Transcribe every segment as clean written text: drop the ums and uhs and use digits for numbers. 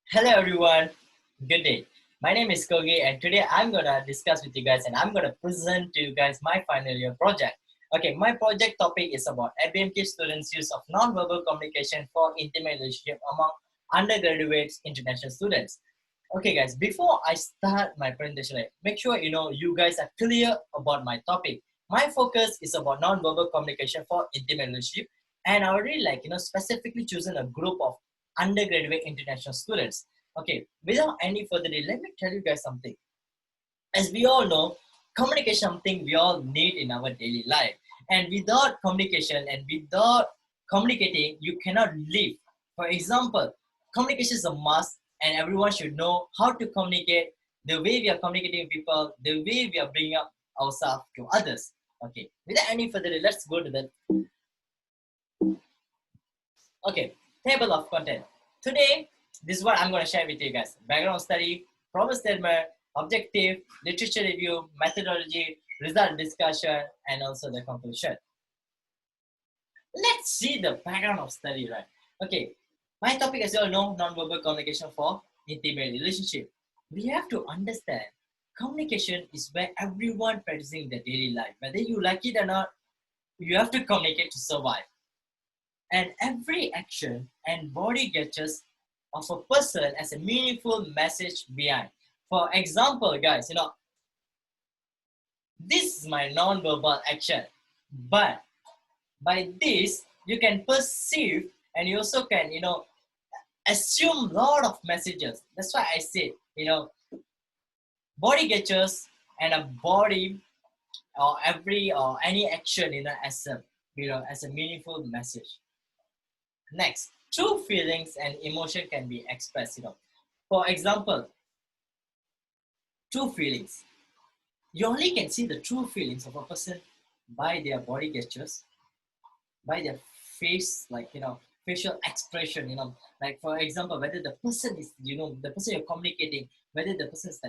Hello everyone, good day. My name is Kogi and today I'm gonna discuss with you guys and I'm gonna present to you guys my final year project. Okay, my project topic is about ABMK students' use of non-verbal communication for intimate relationship among undergraduates international students. Okay guys, before I start my presentation, make sure you guys are clear about my topic. My focus is about non-verbal communication for intimate relationship and I already specifically chosen a group of undergraduate international students. Okay, without any further delay, let me tell you guys something. As we all know, communication is something we all need in our daily life. And without communication and without communicating, you cannot live. For example, communication is a must and everyone should know how to communicate, the way we are communicating with people, the way we are bringing up ourselves to others. Okay, without any further delay, let's go to the Okay, table of content. Today, this is what I'm going to share with you guys. Background study, problem statement, objective, literature review, methodology, result discussion, and also the conclusion. Let's see the background of study, right? Okay, my topic, as you all know, non-verbal communication for intimate relationship. We have to understand communication is where everyone practicing their daily life. Whether you like it or not, you have to communicate to survive. And every action and body gestures of a person has a meaningful message behind. For example, guys, this is my non-verbal action, but by this you can perceive and you also can, assume a lot of messages. That's why I say, body gestures and a body or every or any action, as a meaningful message. Next, true feelings and emotion can be expressed. For example, true feelings. You only can see the true feelings of a person by their body gestures, by their face, facial expression. Like for example, whether the person is, the person you're communicating, whether the person is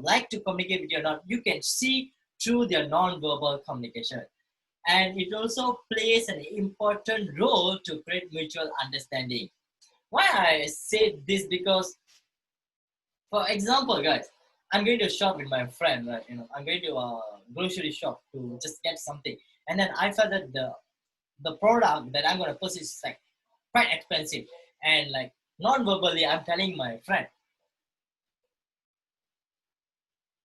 like to communicate with you or not, you can see through their non-verbal communication. And it also plays an important role to create mutual understanding. Why I say this? Because, for example, guys, I'm going to shop with my friend, right? I'm going to a grocery shop to just get something, and then I felt that the product that I'm going to purchase is like quite expensive, and like non-verbally, I'm telling my friend.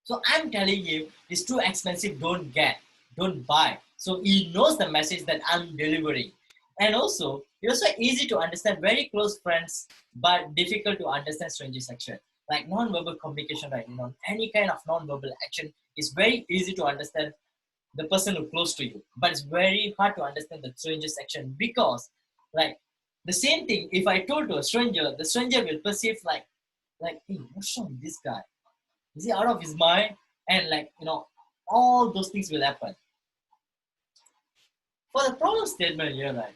So I'm telling him it's too expensive, don't buy. So he knows the message that I'm delivering. And also, it's also easy to understand very close friends, but difficult to understand strangers action. Like non-verbal communication, right? Any kind of non-verbal action is very easy to understand the person who close to you, but it's very hard to understand the stranger's action because, like, the same thing. If I told to a stranger, the stranger will perceive like, hey, what's wrong with this guy? Is he out of his mind? And all those things will happen. For the problem statement here, right?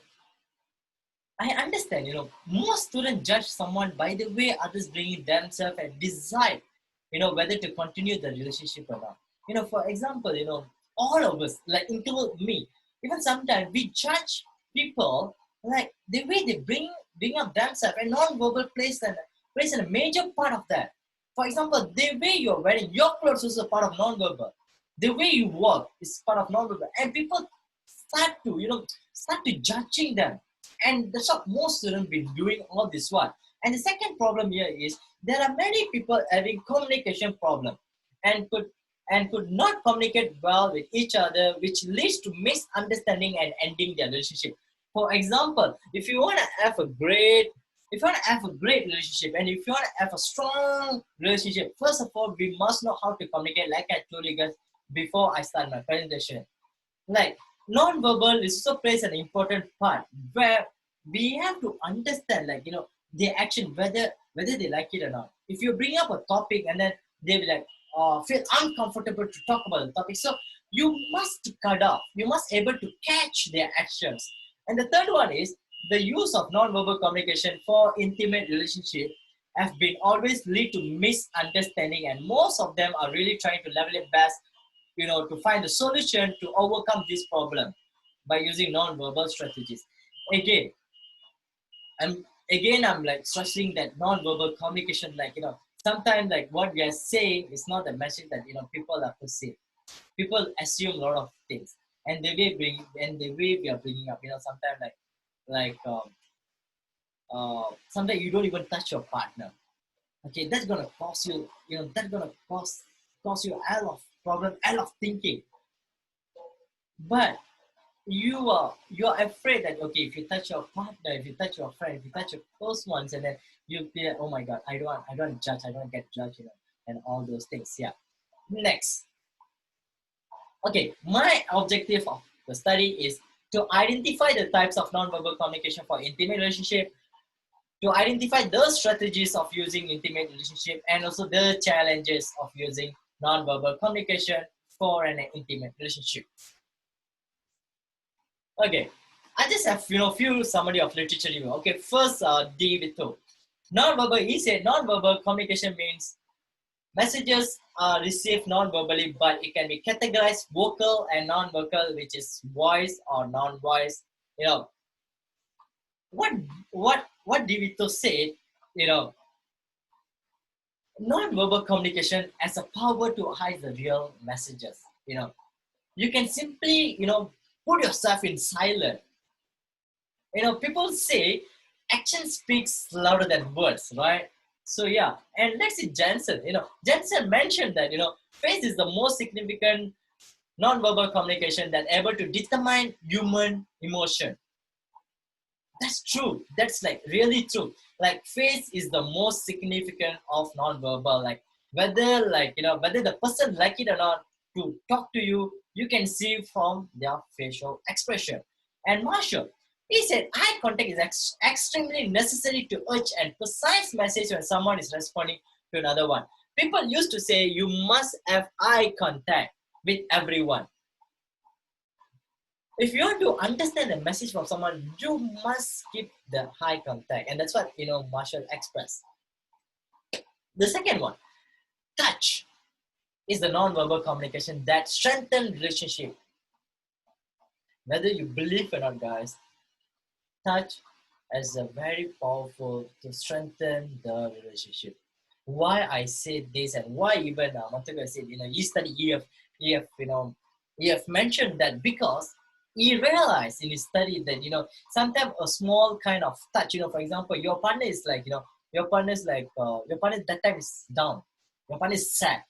I understand, most students judge someone by the way others bring in themselves and decide, whether to continue the relationship or not. For example, all of us, like include me, even sometimes we judge people like the way they bring up themselves and non-verbal plays a major part of that. For example, the way you're wearing your clothes is a part of non-verbal. The way you walk is part of non-verbal. And people start to judging them. And that's what most students been doing all this one. And the second problem here is there are many people having communication problem and could not communicate well with each other, which leads to misunderstanding and ending their relationship. For example, if you want to have a great relationship and if you want to have a strong relationship, first of all, we must know how to communicate, like I told you guys before I start my presentation. Like non-verbal also plays an important part where we have to understand their action, whether they like it or not. If you bring up a topic and then they will feel uncomfortable to talk about the topic, so you must cut off, you must able to catch their actions. And the third one is the use of non-verbal communication for intimate relationship have been always lead to misunderstanding, and most of them are really trying to level it best, to find a solution to overcome this problem by using non-verbal strategies. Again, again, I'm like stressing that non-verbal communication, like, sometimes like what we are saying is not the message that, people are perceived. People assume a lot of things, and the way we are bringing up, sometimes sometimes you don't even touch your partner. Okay, that's gonna cause you, that's gonna cause you a lot of problem, a lot of thinking. But you're afraid that, okay, if you touch your partner, if you touch your friend, if you touch your close ones, and then you feel, oh my god, I don't judge, I don't get judged, and all those things. Yeah. Next, okay, my objective of the study is to identify the types of nonverbal communication for intimate relationship, to identify the strategies of using intimate relationship, and also the challenges of using nonverbal communication for an intimate relationship. Okay, I just have few summary of literature review. Okay, first, David Toe. Non-verbal, he said non-verbal communication means messages are received non-verbally, but it can be categorized vocal and non-vocal, which is voice or non-voice. You know, what David Toe said, you know, non-verbal communication has a power to hide the real messages. You can simply, put yourself in silent. People say action speaks louder than words, right? So yeah, and let's see Jensen. Jensen mentioned that, face is the most significant non-verbal communication that able to determine human emotion. That's true. That's like really true. Like face is the most significant of non-verbal. Like whether the person like it or not to talk to you, you can see from their facial expression. And Marshall, he said eye contact is extremely necessary to urge and precise message when someone is responding to another one. People used to say you must have eye contact with everyone. If you want to understand the message from someone, you must keep the eye contact. And that's what, Marshall expressed. The second one, touch, is the non-verbal communication that strengthens relationship. Whether you believe or not, guys, touch is a very powerful to strengthen the relationship. Why I say this, and why even Mataga said, he studied he have mentioned that because he realized in his study that, sometimes a small kind of touch, for example, your partner is like, your partner that time is down, your partner is sad.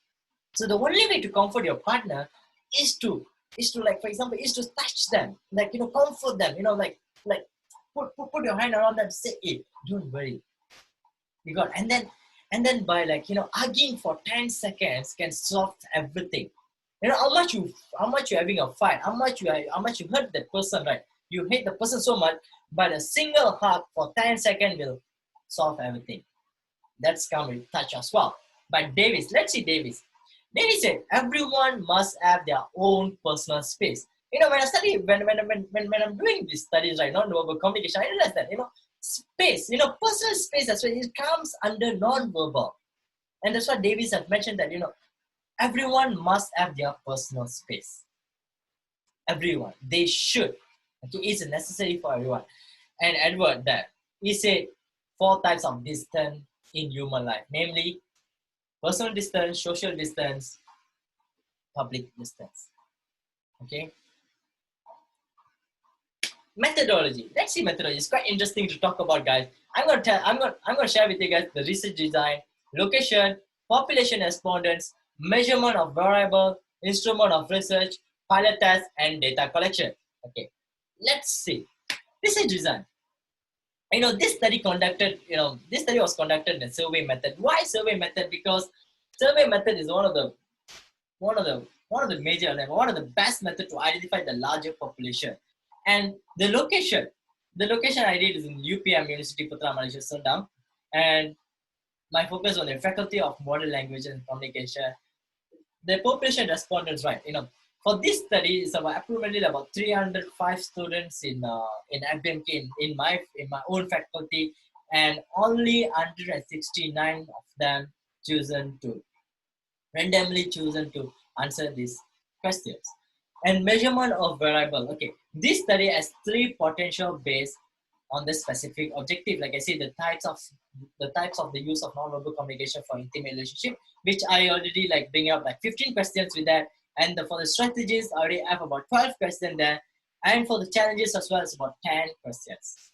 So the only way to comfort your partner is to like, for example, is to touch them, like, comfort them, like put your hand around them, say, hey, don't worry, you got. And then by like, hugging for 10 seconds can solve everything. How much you're having a fight, how much you hurt that person, right? You hate the person so much, but a single hug for 10 seconds will solve everything. That's come with touch as well. But Davis, let's see Davis. Davis said everyone must have their own personal space. When I study, when I'm doing these studies, right, non-verbal communication, I realize that, space, personal space as well, it comes under non-verbal. And that's what Davis has mentioned that, everyone must have their personal space. Everyone. They should. Okay, it's necessary for everyone. And Edward that he said 4 types of distance in human life, namely personal distance, social distance, public distance. Okay. Methodology. Let's see methodology. It's quite interesting to talk about, guys. I'm gonna share with you guys the research design, location, population respondents, measurement of variable, instrument of research, pilot test, and data collection. Okay, let's see. Research design. This study was conducted in a survey method. Why survey method? Because survey method is one of the major, like one of the best method to identify the larger population. And the location I did is in UPM, University Putra Malaysia Serdang, and my focus on the Faculty of Modern Language and Communication. The population respondents, right? For this study, it's approximately about 305 students in FBMK in my own faculty, and only 169 of them randomly chosen to answer these questions. And measurement of variable. Okay, this study has 3 potential base on this specific objective. Like I said, the types of the use of non-verbal communication for intimate relationship, which I already like bring up like 15 questions with that. And for the strategies, I already have about 12 questions there. And for the challenges as well, it's about 10 questions.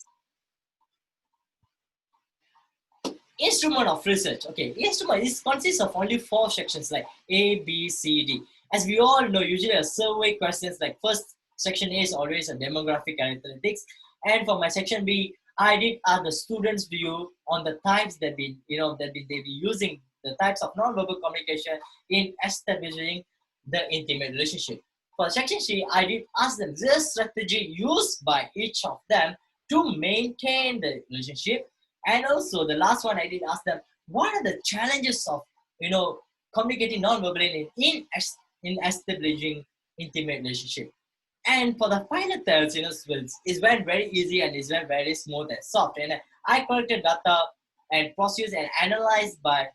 Instrument of research. Okay, instrument is consists of only 4 sections like A, B, C, D. As we all know, usually a survey questions like first section A is always a demographic characteristics, and for my section B, I did ask the students' view on the types that they be using the types of non-verbal communication in establishing the intimate relationship. For section C, I did ask them the strategy used by each of them to maintain the relationship. And also the last one, I did ask them, what are the challenges of communicating non-verbally in establishing intimate relationship? And for the final thirds, it went very easy and it went very smooth and soft. And I collected data and processed and analyzed by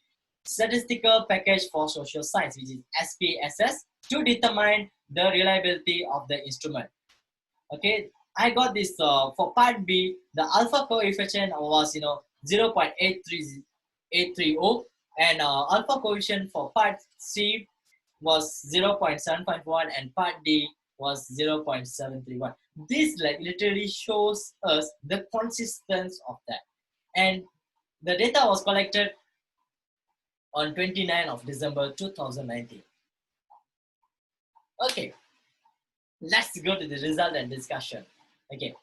statistical package for social science, which is SPSS, to determine the reliability of the instrument. Okay, I got this for part B. The alpha coefficient was 0.830, and alpha coefficient for part C was 0.751, and part D was 0.731. This like literally shows us the consistency of that, and the data was collected on 29th of December 2019. Okay, let's go to the result and discussion. Okay,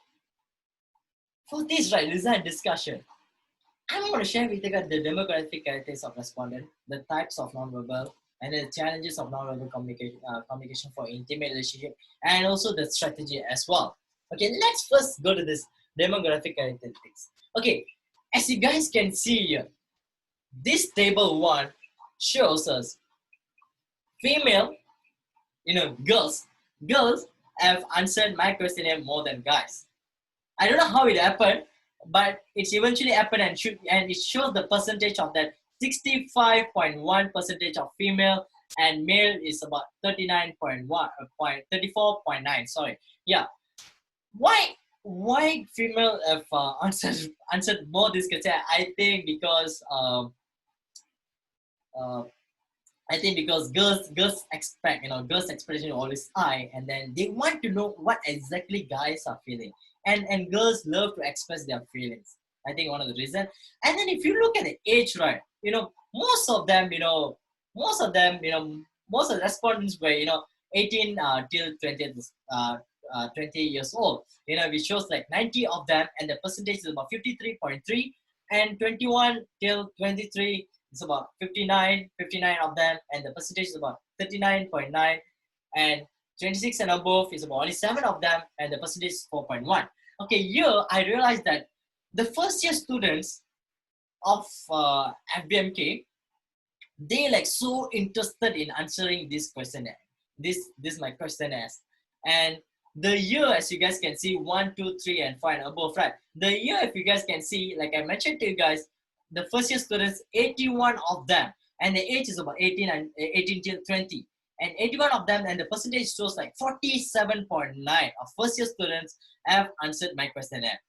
for this result discussion, I'm going to share with you guys the demographic characteristics of respondent, the types of nonverbal, and the challenges of nonverbal communication for intimate relationship, and also the strategy as well. Okay, let's first go to this demographic characteristics. Okay, as you guys can see here, this table 1 shows us female, girls have answered my questionnaire more than guys. I don't know how it happened, but it's eventually happened, and it shows the percentage of that 65.1 percentage of female, and male is about 34.9. Sorry, yeah. Why female have answered more this question? I think because girls expect, girls' expression always high, and then they want to know what exactly guys are feeling, and girls love to express their feelings. I think one of the reasons. And then if you look at the age, right, most of the respondents were 18 till 20 years old. Which shows like 90 of them, and the percentage is about 53.3, and 21 till 23. It's about 59 of them, and the percentage is about 39.9, and 26 and above is about only 7 of them, and the percentage is 4.1. Okay, here I realized that the first year students of FBMK, they like so interested in answering this questionnaire. This my questionnaires, and the year, as you guys can see, 1, 2, 3, and 5 and above, right? The year, if you guys can see, like I mentioned to you guys, the first year students, 81 of them, and the age is about 18 till 20, and 81 of them, and the percentage shows like 47.9 of first year students have answered my questionnaire,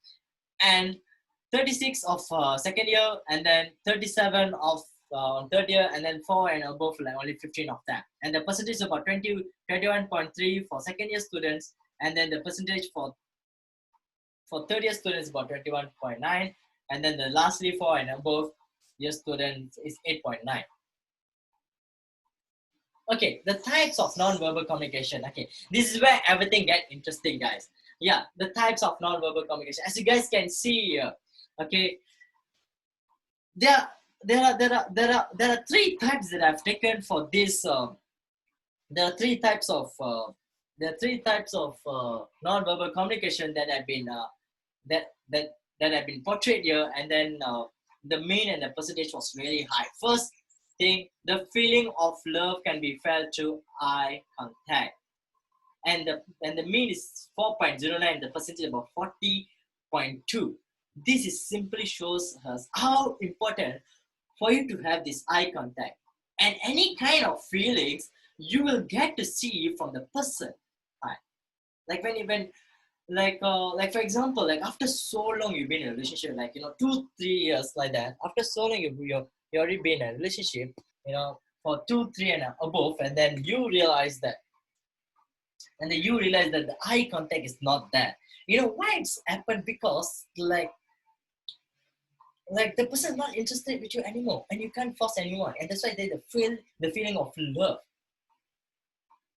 and 36 of second year, and then 37 of third year, and then 4 and above, like only 15 of them, and the percentage is about 21.3 for second year students, and then the percentage for third year students is about 21.9, and then the lastly 4 and above year students is 8.9. Okay, the types of non-verbal communication. Okay, this is where everything get interesting, guys. Yeah, the types of non-verbal communication. As you guys can see here, okay, there are 3 types that I've taken for this. There are 3 types of non-verbal communication that have been that have been portrayed here, and then the mean and the percentage was really high. First thing, the feeling of love can be felt through eye contact, and the mean is 4.09. The percentage is about 40.2. This is simply shows us how important for you to have this eye contact, and any kind of feelings you will get to see from the person. Right? Like when like for example, like after so long you've been in a relationship, like 2-3 years like that. After so long you already been in a relationship, for 2-3 and above, and then you realize that the eye contact is not there. Why it's happened? Because like the person is not interested with you anymore, and you can't force anyone, and that's why they feel the feeling of love.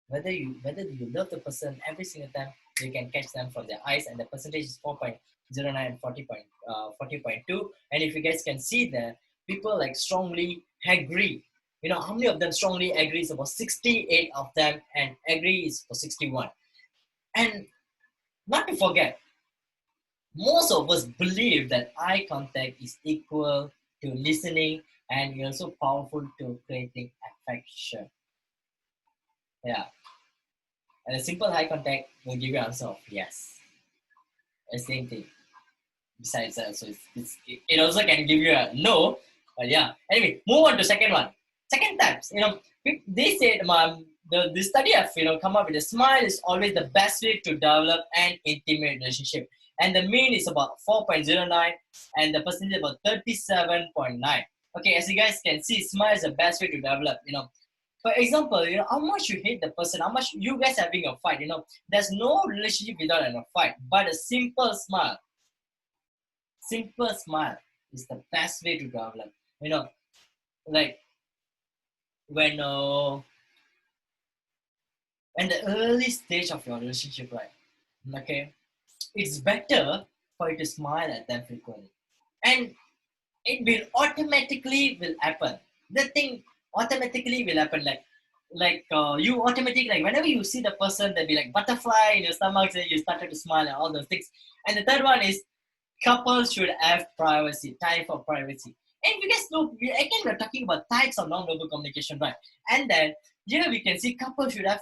Whether you love the person every single time, you can catch them from their eyes, and the percentage is 4.09 and 40.2. And if you guys can see that people like strongly agree, how many of them strongly agree? Is about 68 of them, and agree is for 61. And not to forget, most of us believe that eye contact is equal to listening and also powerful to creating affection. Yeah. And a simple eye contact will give you an answer of yes. The same thing. Besides that, so it also can give you a no. But yeah. Anyway, move on to second one. Second types. They said the study have come up with a smile is always the best way to develop an intimate relationship. And the mean is about 4.09 and the percentage about 37.9. Okay, as you guys can see, smile is the best way to develop. For example, how much you hate the person, how much you guys having a fight. There's no relationship without a fight, but a simple smile is the best way to develop. Like when the early stage of your relationship, right? Okay, it's better for you to smile at them frequently, and it will automatically will happen. The thing automatically will happen, you automatically, like whenever you see the person, there'll be like butterfly in your stomach, and you started to smile and all those things. And the third one is couples should have privacy, time for privacy. And you guys know, again, we're talking about types of non-verbal communication, right? And then here we can see couples should have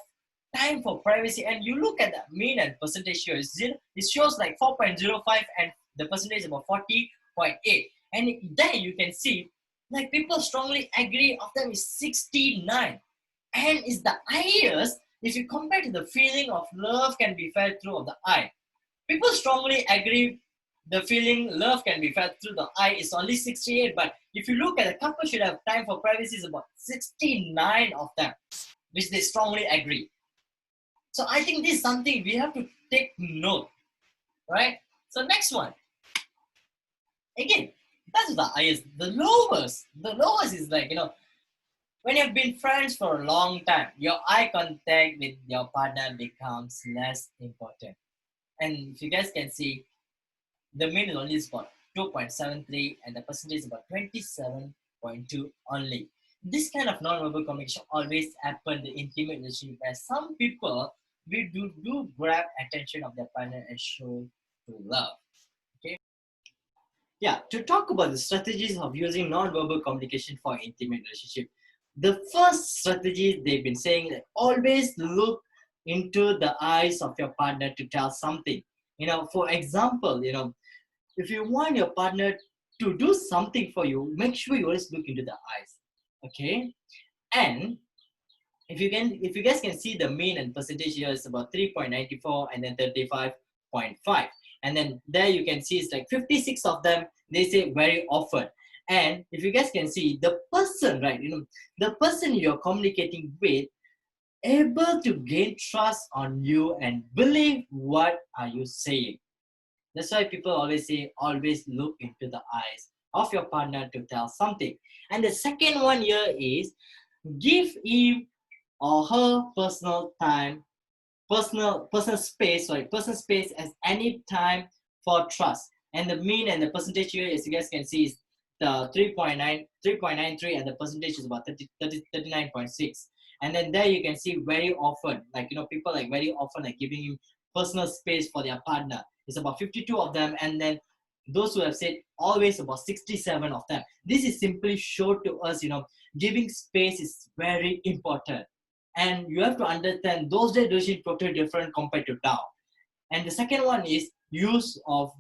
time for privacy. And you look at the mean and percentage here, it shows like 4.05 and the percentage is about 40.8. And there you can see like people strongly agree of them is 69, and is the highest if you compare to the feeling of love can be felt through of the eye. People strongly agree the feeling love can be felt through the eye is only 68, but if you look at the couple should have time for privacy is about 69 of them, which they strongly agree. So I think this is something we have to take note, right? So next one. Again, that's the highest. The lowest is like, when you've been friends for a long time, your eye contact with your partner becomes less important. And if you guys can see, the mean is only about 2.73 and the percentage is about 27.2 only. This kind of non-verbal communication always happen in the intimate relationship where some people we do grab attention of their partner and show to love. Okay. Yeah, to talk about the strategies of using non-verbal communication for intimate relationship. The first strategy they've been saying that always look into the eyes of your partner to tell something. For example, if you want your partner to do something for you, make sure you always look into the eyes. Okay? And if you guys can see the mean and percentage here is about 3.94 and then 35.5. And then there you can see it's like 56 of them, they say very often. And if you guys can see the person, right, the person you're communicating with able to gain trust on you and believe what are you saying. That's why people always say, always look into the eyes of your partner to tell something. And the second one here is give him or her personal time, personal space as any time for trust. And the mean and the percentage here, as you guys can see, is the 3.93 and the percentage is about 39.6. And then there you can see very often, like, people like very often like giving him personal space for their partner. It's about 52 of them. And then those who have said always about 67 of them. This is simply show to us, giving space is very important. And you have to understand those days relationship totally different compared to now. And the second one is use of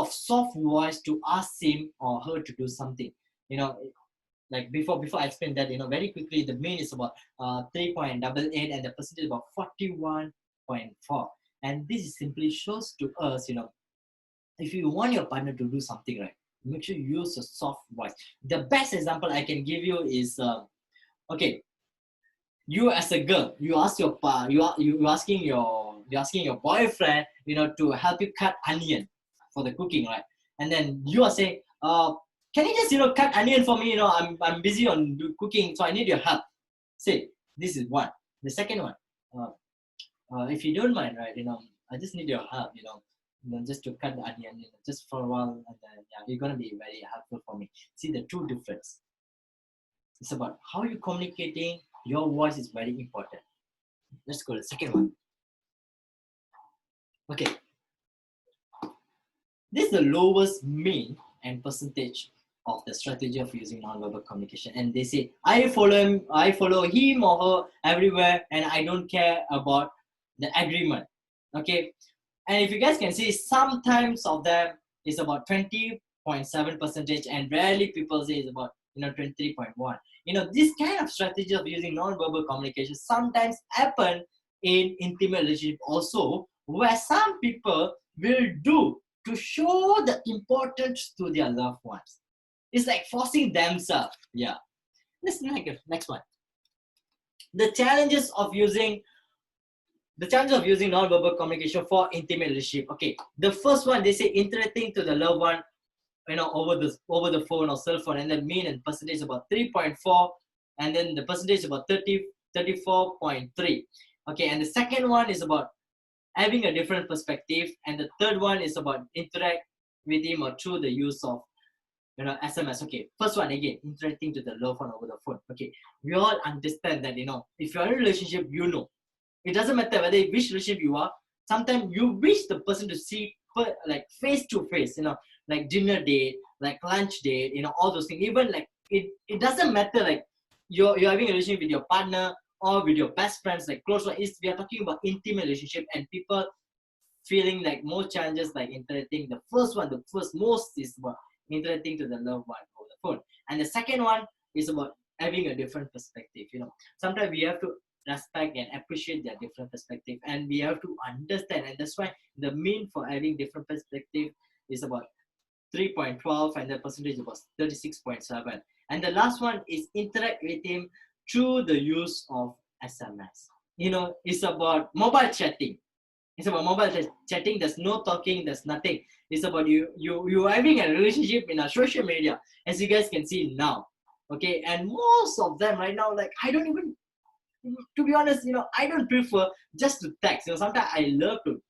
soft voice to ask him or her to do something. Like before I explain that, very quickly, the mean is about 3.88 and the percentage about 41 3.4. And this simply shows to us, if you want your partner to do something right, make sure you use a soft voice. The best example I can give you is, okay, you as a girl, you ask your you're asking your boyfriend, to help you cut onion for the cooking, right? And then you are saying, can you just cut onion for me? I'm busy on cooking, so I need your help. Say, this is one. The second one, if you don't mind, right? I just need your help. Just to cut the onion, just for a while, and then you're gonna be very helpful for me. See the two difference. It's about how you're communicating. Your voice is very important. Let's go to the second one. Okay. This is the lowest mean and percentage of the strategy of using nonverbal communication. And they say, I follow him or her everywhere, and I don't care about the agreement. Okay. And if you guys can see, sometimes of them is about 20.7 percentage, and rarely people say it's about 23.1. This kind of strategy of using non-verbal communication sometimes happen in intimate relationship also, where some people will do to show the importance to their loved ones. It's like forcing themselves. Yeah. Let's next one. The challenges of using non-verbal communication for intimate relationship. Okay, the first one, they say interacting to the loved one, over the phone or cell phone, and the mean and percentage about 3.4, and then the percentage about 34.3. Okay, and the second one is about having a different perspective, and the third one is about interact with him or through the use of SMS. Okay, first one, again, interacting to the loved one over the phone. Okay, we all understand that if you're in a relationship, it doesn't matter which relationship you are. Sometimes you wish the person to see like face to face, like dinner date, like lunch date, all those things. Even like it doesn't matter, like you're having a relationship with your partner or with your best friends, like close one. We are talking about intimate relationship, and people feeling like more challenges like interacting. The first most is about interacting to the loved one over the phone, and the second one is about having a different perspective. Sometimes we have to respect and appreciate their different perspective, and we have to understand, and that's why the mean for having different perspective is about 3.12, and the percentage was 36.7. And the last one is interact with him through the use of SMS. It's about mobile chatting. It's about mobile chatting. There's no talking, there's nothing. It's about you having a relationship in a social media, as you guys can see now. Okay, and most of them right now, like I don't even, to be honest, I don't prefer just to text. Sometimes I love to,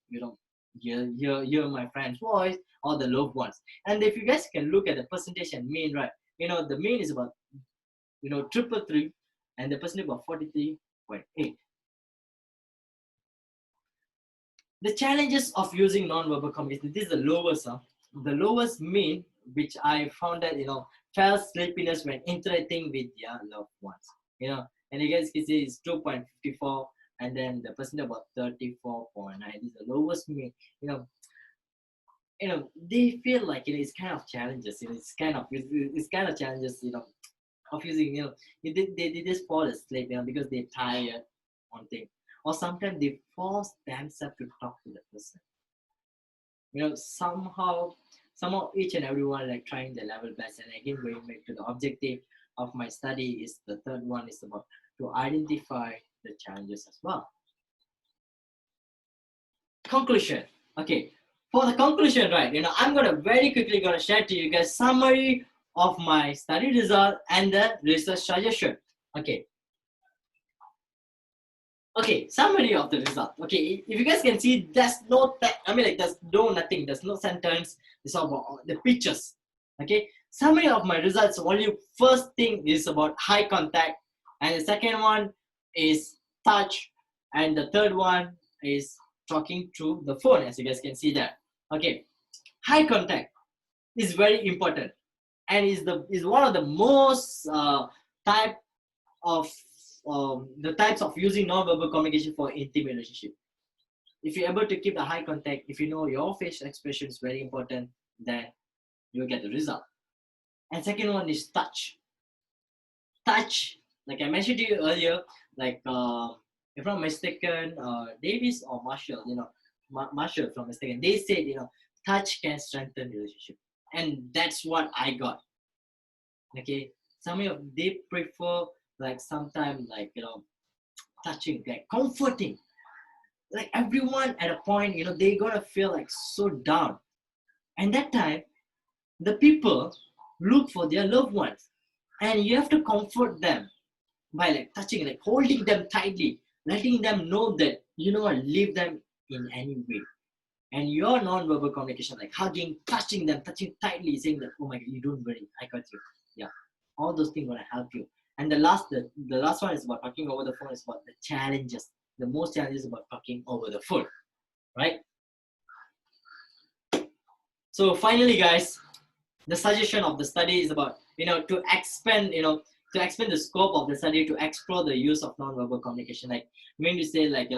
hear my friend's voice or the loved ones. And if you guys can look at the percentage and mean, right, the mean is about, 333, and the percentage about 43.8. The challenges of using non-verbal communication. This is the lowest, the lowest mean, which I found that, felt sleepiness when interacting with their loved ones. And you guys can see it's 2.54, and then the percentage about 34.9 is the lowest mean. They feel like it's kind of challenges. It's kind of challenges. Of using. They just fall asleep. Because they're tired. One thing, or sometimes they force themselves to talk to the person. Somehow each and everyone like trying their level best. And again, going back to the objective of my study is the third one is about to identify the challenges as well. Conclusion. Okay, for the conclusion, right, I'm very quickly share to you guys summary of my study result and the research suggestion. Okay, summary of the result. Okay, if you guys can see, there's no there's nothing, there's no sentence. It's all about the pictures. Okay, summary of my results. Only first thing is about high contact, and the second one is touch, and the third one is talking through the phone, as you guys can see there. Okay, high contact is very important, and is one of the most type of the types of using non-verbal communication for intimate relationship. If you're able to keep the high contact, if you know your facial expression is very important, then you'll get the result. And second one is touch. Touch, like I mentioned to you earlier, like if I'm not mistaken, Davis or Marshall, Marshall, if I'm not mistaken, they said, touch can strengthen relationship, and that's what I got. Okay, some of they prefer like sometimes like touching, like comforting, like everyone at a point, they gonna feel like so down, and that time the people look for their loved ones, and you have to comfort them by like touching, like holding them tightly, letting them know that leave them in any way. And your non-verbal communication, like hugging, touching them, touching tightly, saying that, oh my god, you don't worry, I got you. Yeah, all those things gonna help you. And the last one is about talking over the phone, is about the challenges. The most challenges about talking over the phone, right? So finally, guys, the suggestion of the study is about to expand the scope of the study, to explore the use of non-verbal communication. Like when you say like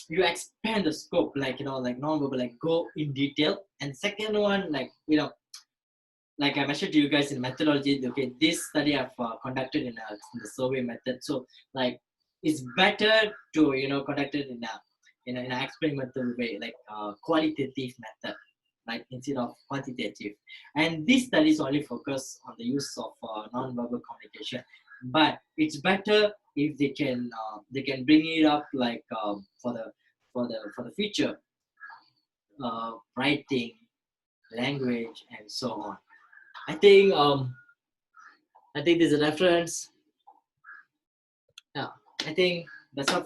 you expand the scope, like like non-verbal, like go in detail. And second one, like I mentioned to you guys in methodology, okay, this study I've conducted in the survey method. So like it's better to conduct it in an experimental way, like qualitative method, like instead of quantitative. And these studies only focus on the use of non-verbal communication, but it's better if they can bring it up like for the future, writing, language, and so on. I think I think there's a reference. Yeah, I think that's all from